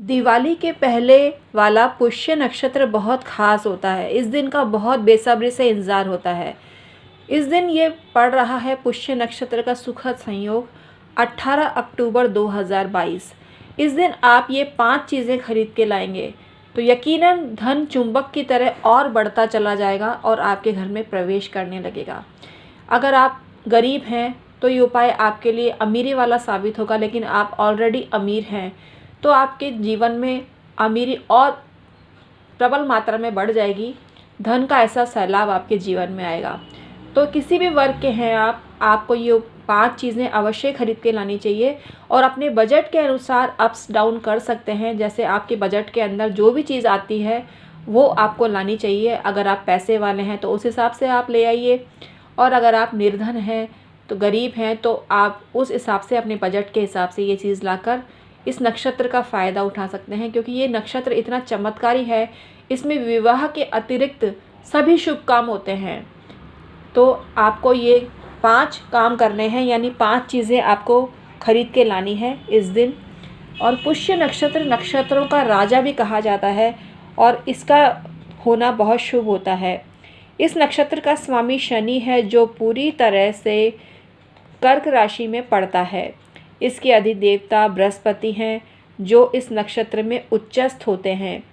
दिवाली के पहले वाला पुष्य नक्षत्र बहुत ख़ास होता है। इस दिन का बहुत बेसब्री से इंतज़ार होता है। इस दिन ये पड़ रहा है पुष्य नक्षत्र का सुखद संयोग 18 अक्टूबर 2022। इस दिन आप ये 5 चीज़ें खरीद के लाएंगे तो यकीनन धन चुंबक की तरह और बढ़ता चला जाएगा और आपके घर में प्रवेश करने लगेगा। अगर आप गरीब हैं तो ये उपाय आपके लिए अमीरी वाला साबित होगा, लेकिन आप ऑलरेडी अमीर हैं तो आपके जीवन में अमीरी और प्रबल मात्रा में बढ़ जाएगी। धन का ऐसा सैलाब आपके जीवन में आएगा। तो किसी भी वर्ग के हैं आपको ये 5 चीज़ें अवश्य खरीद के लानी चाहिए और अपने बजट के अनुसार अप्स डाउन कर सकते हैं। जैसे आपके बजट के अंदर जो भी चीज़ आती है वो आपको लानी चाहिए। अगर आप पैसे वाले हैं तो उस हिसाब से आप ले आइए, और अगर आप निर्धन हैं तो गरीब हैं तो आप उस हिसाब से अपने बजट के हिसाब से ये चीज़ लाकर इस नक्षत्र का फ़ायदा उठा सकते हैं। क्योंकि ये नक्षत्र इतना चमत्कारी है, इसमें विवाह के अतिरिक्त सभी शुभ काम होते हैं। तो आपको ये 5 काम करने हैं, यानी 5 चीज़ें आपको खरीद के लानी है इस दिन। और पुष्य नक्षत्र नक्षत्रों का राजा भी कहा जाता है और इसका होना बहुत शुभ होता है। इस नक्षत्र का स्वामी शनि है जो पूरी तरह से कर्क राशि में पड़ता है। इसके अधिदेवता बृहस्पति हैं जो इस नक्षत्र में उच्चस्थ होते हैं।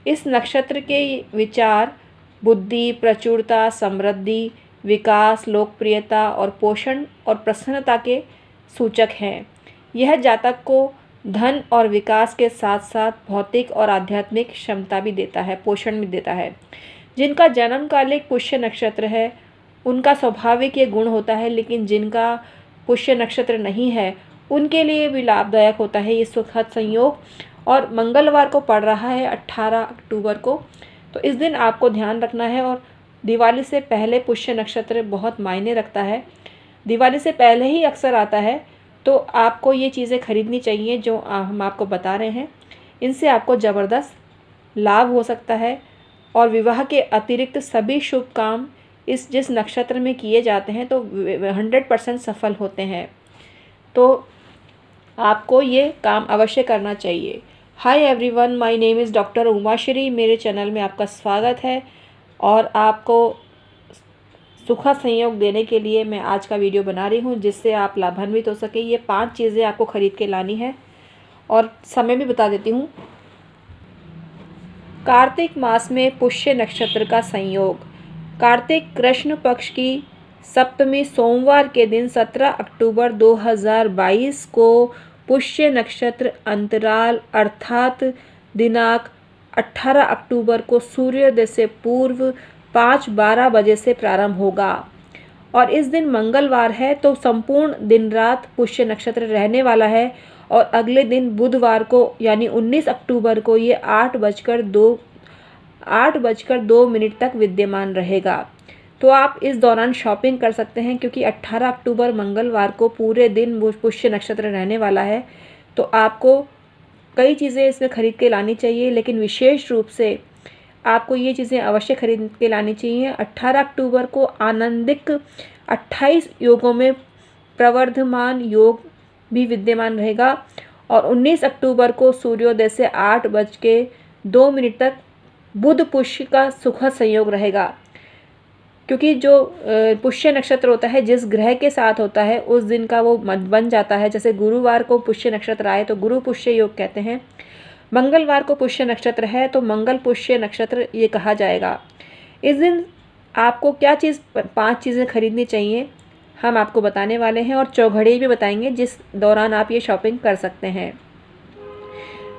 इस नक्षत्र के विचार बुद्धि, प्रचुरता, समृद्धि, विकास, लोकप्रियता और पोषण और प्रसन्नता के सूचक हैं। यह जातक को धन और विकास के साथ साथ भौतिक और आध्यात्मिक क्षमता भी देता है, पोषण भी देता है। जिनका जन्म काल एक पुष्य नक्षत्र है उनका स्वाभाविक ये गुण होता है, लेकिन जिनका पुष्य नक्षत्र नहीं है उनके लिए भी लाभदायक होता है ये सुखद संयोग। और मंगलवार को पड़ रहा है 18 अक्टूबर को, तो इस दिन आपको ध्यान रखना है। और दिवाली से पहले पुष्य नक्षत्र बहुत मायने रखता है, दिवाली से पहले ही अक्सर आता है। तो आपको ये चीज़ें खरीदनी चाहिए जो हम आपको बता रहे हैं। इनसे आपको ज़बरदस्त लाभ हो सकता है और विवाह के अतिरिक्त सभी शुभ काम जिस नक्षत्र में किए जाते हैं तो 100% सफल होते हैं। तो आपको ये काम अवश्य करना चाहिए। Hi everyone, my name is doctor Umashree. मेरे चैनल में आपका स्वागत है और आपको सुखद संयोग देने के लिए मैं आज का वीडियो बना रही हूँ जिससे आप लाभान्वित हो सके। ये 5 चीज़ें आपको खरीद के लानी है और समय भी बता देती हूँ। कार्तिक मास में पुष्य नक्षत्र का संयोग। कार्तिक कृष्ण पक्ष की सप्तमी सोमवार के दिन 17 अक्टूबर 2022 को पुष्य नक्षत्र अंतराल अर्थात दिनांक 18 अक्टूबर को सूर्योदय से पूर्व 5:12 बजे से प्रारंभ होगा। और इस दिन मंगलवार है तो संपूर्ण दिन रात पुष्य नक्षत्र रहने वाला है। और अगले दिन बुधवार को यानी 19 अक्टूबर को ये 8:02 तक विद्यमान रहेगा। तो आप इस दौरान शॉपिंग कर सकते हैं क्योंकि 18 अक्टूबर मंगलवार को पूरे दिन पुष्य नक्षत्र रहने वाला है। तो आपको कई चीज़ें इसमें खरीद के लानी चाहिए, लेकिन विशेष रूप से आपको ये चीज़ें अवश्य खरीद के लानी चाहिए। 18 अक्टूबर को आनंदिक 28 योगों में प्रवर्धमान योग भी विद्यमान रहेगा। और 19 अक्टूबर को सूर्योदय से 8:02 तक बुध पुष्य का सुखद संयोग रहेगा। क्योंकि जो पुष्य नक्षत्र होता है जिस ग्रह के साथ होता है उस दिन का वो बन जाता है। जैसे गुरुवार को पुष्य नक्षत्र आए तो गुरु पुष्य योग कहते हैं। मंगलवार को पुष्य नक्षत्र है तो मंगल पुष्य नक्षत्र ये कहा जाएगा। इस दिन आपको क्या 5 चीज़ें खरीदनी चाहिए हम आपको बताने वाले हैं और चौघड़ी भी बताएंगे जिस दौरान आप ये शॉपिंग कर सकते हैं।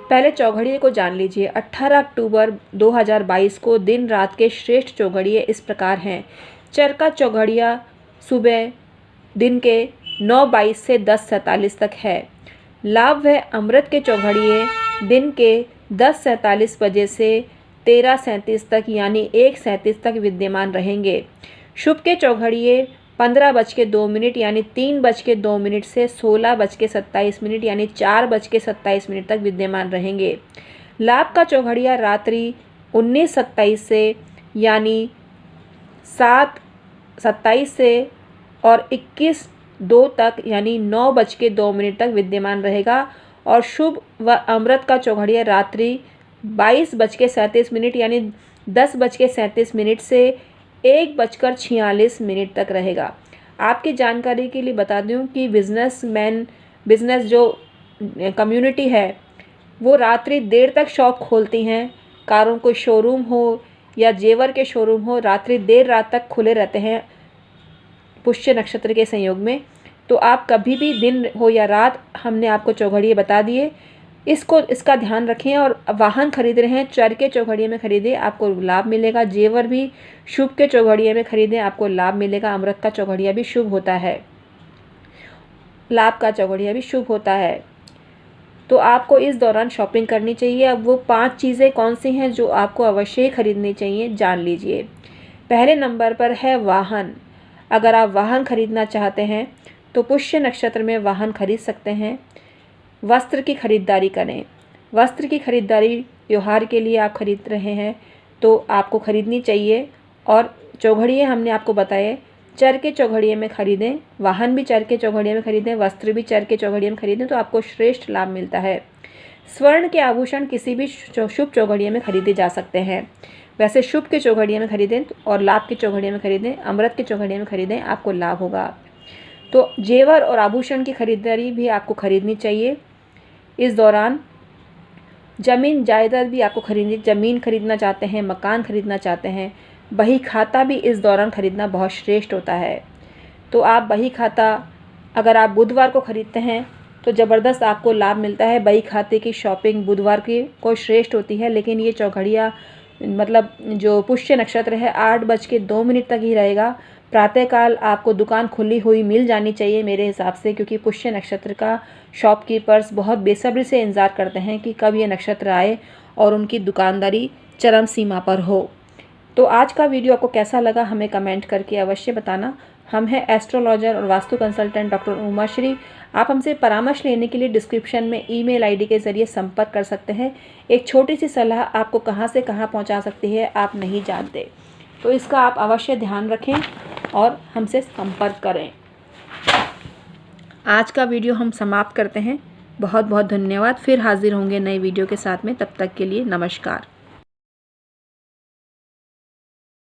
पहले चौघड़िए को जान लीजिए। 18 अक्टूबर 2022 को दिन रात के श्रेष्ठ चौघड़िए इस प्रकार हैं। चरका चौघड़िया सुबह दिन के 9:22 से 10:47 तक है। लाभ व अमृत के चौघड़िए दिन के 10:47 बजे से 13:37 तक यानी 1:37 तक विद्यमान रहेंगे। शुभ के चौघड़िए 15:02 यानी 3:02 से 16:27 यानी 4:27 तक विद्यमान रहेंगे। लाभ का चौघड़िया रात्रि 19:27 से यानी 7:27 से और 21:02 तक यानी 9:02 तक विद्यमान रहेगा। और शुभ व अमृत का चौघड़िया रात्रि 22:37 यानी 10:37 से 1:46 तक रहेगा। आपकी जानकारी के लिए बता दूं कि बिजनेस जो कम्युनिटी है वो रात्रि देर तक शॉप खोलती हैं। कारों को शोरूम हो या जेवर के शोरूम हो, रात्रि देर रात तक खुले रहते हैं पुष्य नक्षत्र के संयोग में। तो आप कभी भी दिन हो या रात, हमने आपको चौघड़िए बता दिए, इसका ध्यान रखें। और वाहन खरीद रहे हैं, चर के चौघड़िए में खरीदें, आपको लाभ मिलेगा। जेवर भी शुभ के चौघड़िए में खरीदें, आपको लाभ मिलेगा। अमृत का चौघड़िया भी शुभ होता है, लाभ का चौघड़िया भी शुभ होता है। तो आपको इस दौरान शॉपिंग करनी चाहिए। अब वो 5 चीज़ें कौन सी हैं जो आपको अवश्य ही खरीदनी चाहिए, जान लीजिए। पहले नंबर पर है वाहन। अगर आप वाहन खरीदना चाहते हैं तो पुष्य नक्षत्र में वाहन खरीद सकते हैं। वस्त्र की खरीदारी करें। वस्त्र की खरीदारी त्योहार के लिए आप खरीद रहे हैं तो आपको खरीदनी चाहिए। और चौघड़िए हमने आपको बताए, चर के चौघड़िए में खरीदें, वाहन भी चर के चौघड़िए में खरीदें, वस्त्र भी चर के चौघड़िए में खरीदें, तो आपको श्रेष्ठ लाभ मिलता है। स्वर्ण के आभूषण किसी भी शुभ चौघड़िए में खरीदे जा सकते हैं। वैसे शुभ के चौघड़िए में खरीदें और लाभ के चौघड़िए में खरीदें, अमृत के चौघड़िए में खरीदें, आपको लाभ होगा। तो जेवर और आभूषण की खरीदारी भी आपको खरीदनी चाहिए। इस दौरान जमीन जायदाद भी आपको खरीदनी, जमीन खरीदना चाहते हैं, मकान खरीदना चाहते हैं, बही खाता भी इस दौरान खरीदना बहुत श्रेष्ठ होता है। तो आप बही खाता अगर आप बुधवार को खरीदते हैं तो ज़बरदस्त आपको लाभ मिलता है। बही खाते की शॉपिंग बुधवार की को श्रेष्ठ होती है। लेकिन ये चौघड़िया मतलब जो पुष्य नक्षत्र है 8:02 तक ही रहेगा। प्रातःकाल आपको दुकान खुली हुई मिल जानी चाहिए मेरे हिसाब से, क्योंकि पुष्य नक्षत्र का शॉपकीपर्स बहुत बेसब्री से इंतज़ार करते हैं कि कब ये नक्षत्र आए और उनकी दुकानदारी चरम सीमा पर हो। तो आज का वीडियो आपको कैसा लगा हमें कमेंट करके अवश्य बताना। हम हैं एस्ट्रोलॉजर और वास्तु कंसल्टेंट डॉक्टर उमाश्री। आप हमसे परामर्श लेने के लिए डिस्क्रिप्शन में ईमेल आईडी के ज़रिए संपर्क कर सकते हैं। एक छोटी सी सलाह आपको कहां से कहां पहुंचा सकती है आप नहीं जानते, तो इसका आप अवश्य ध्यान रखें और हमसे संपर्क करें। आज का वीडियो हम समाप्त करते हैं। बहुत बहुत धन्यवाद। फिर हाजिर होंगे नए वीडियो के साथ में, तब तक के लिए नमस्कार।